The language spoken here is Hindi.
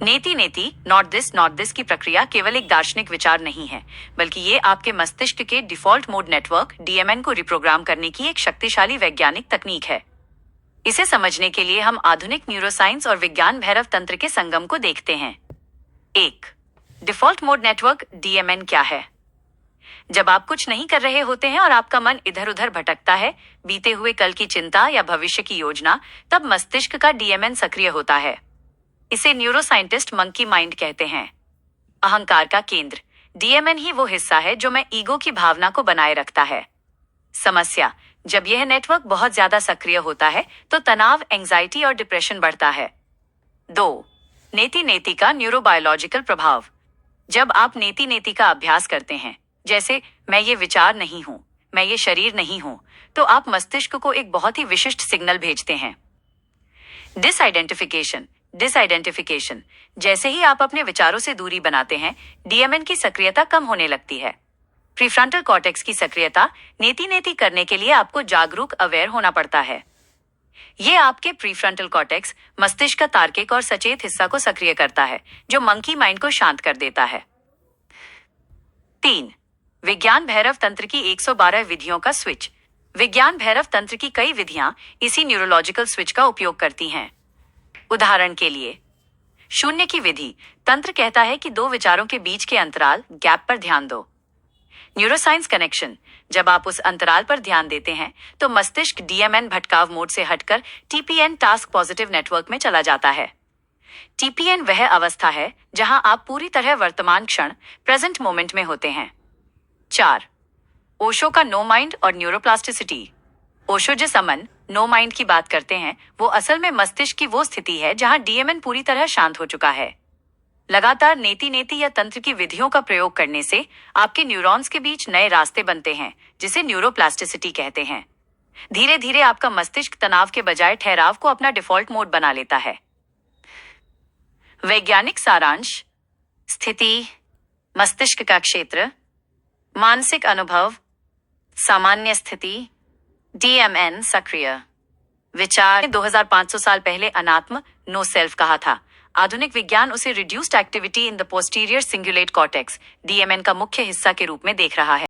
नेति नेति नॉट दिस की प्रक्रिया केवल एक दार्शनिक विचार नहीं है, बल्कि ये आपके मस्तिष्क के डिफॉल्ट मोड नेटवर्क डीएमएन को रिप्रोग्राम करने की एक शक्तिशाली वैज्ञानिक तकनीक है। इसे समझने के लिए हम आधुनिक न्यूरोसाइंस और विज्ञान भैरव तंत्र के संगम को देखते हैं। 1. डिफॉल्ट मोड नेटवर्क डीएमएन क्या है? जब आप कुछ नहीं कर रहे होते हैं और आपका मन इधर उधर भटकता है, बीते हुए कल की चिंता या भविष्य की योजना, तब मस्तिष्क का डीएमएन सक्रिय होता है। इसे न्यूरोसाइंटिस्ट मंकी माइंड कहते हैं। अहंकार का केंद्र डीएमएन ही वो हिस्सा है जो मैं ईगो की भावना को बनाए रखता है। समस्या, जब यह नेटवर्क बहुत ज्यादा सक्रिय होता है तो तनाव, एंजाइटी और डिप्रेशन बढ़ता है। 2. नेति नेति का न्यूरोबायोलॉजिकल प्रभाव। जब आप नेति नेति का अभ्यास करते हैं, जैसे मैं ये विचार नहीं हूं, मैं ये शरीर नहीं हूं, तो आप मस्तिष्क को एक बहुत ही विशिष्ट सिग्नल भेजते हैं। डिसआइडेंटिफिकेशन जैसे ही आप अपने विचारों से दूरी बनाते हैं, डीएमएन की सक्रियता कम होने लगती है। प्रीफ्रंटल कॉर्टेक्स की सक्रियता नेति नेति करने के लिए आपको जागरूक अवेयर होना पड़ता है। ये आपके प्रीफ्रंटल कॉर्टेक्स मस्तिष्क का तार्किक और सचेत हिस्सा को सक्रिय करता है, जो मंकी माइंड को शांत कर देता है। 3. विज्ञान भैरव तंत्र की 112 विधियों का स्विच। विज्ञान भैरव तंत्र की कई विधियां इसी न्यूरोलॉजिकल स्विच का उपयोग करती हैं। उदाहरण के लिए, शून्य की विधि। तंत्र कहता है कि दो विचारों के बीच के अंतराल, गैप पर ध्यान दो। न्यूरोसाइंस कनेक्शन, जब आप उस अंतराल पर ध्यान देते हैं तो मस्तिष्क डीएमएन भटकाव मोड से हटकर टीपीएन टास्क पॉजिटिव नेटवर्क में चला जाता है। टीपीएन वह अवस्था है जहां आप पूरी तरह वर्तमान क्षण, प्रेजेंट मोमेंट में होते हैं। 4. ओशो का नो माइंड और न्यूरोप्लास्टिसिटी। ओशो जिस अमन, नो माइंड की बात करते हैं, वो असल में मस्तिष्क की वो स्थिति है जहां डीएमएन पूरी तरह शांत हो चुका है। लगातार नेति नेति या तंत्र की विधियों का प्रयोग करने से आपके न्यूरॉन्स के बीच नए रास्ते बनते हैं, जिसे न्यूरोप्लास्टिसिटी कहते हैं। धीरे धीरे आपका मस्तिष्क तनाव के बजाय ठहराव को अपना डिफॉल्ट मोड बना लेता है। वैज्ञानिक सारांश: स्थिति, मस्तिष्क का क्षेत्र, मानसिक अनुभव, सामान्य स्थिति, डीएमएन सक्रिय। विचार 2500 साल पहले अनात्म, नो सेल्फ कहा था। आधुनिक विज्ञान उसे reduced activity in the posterior cingulate cortex, DMN का मुख्य हिस्सा के रूप में देख रहा है।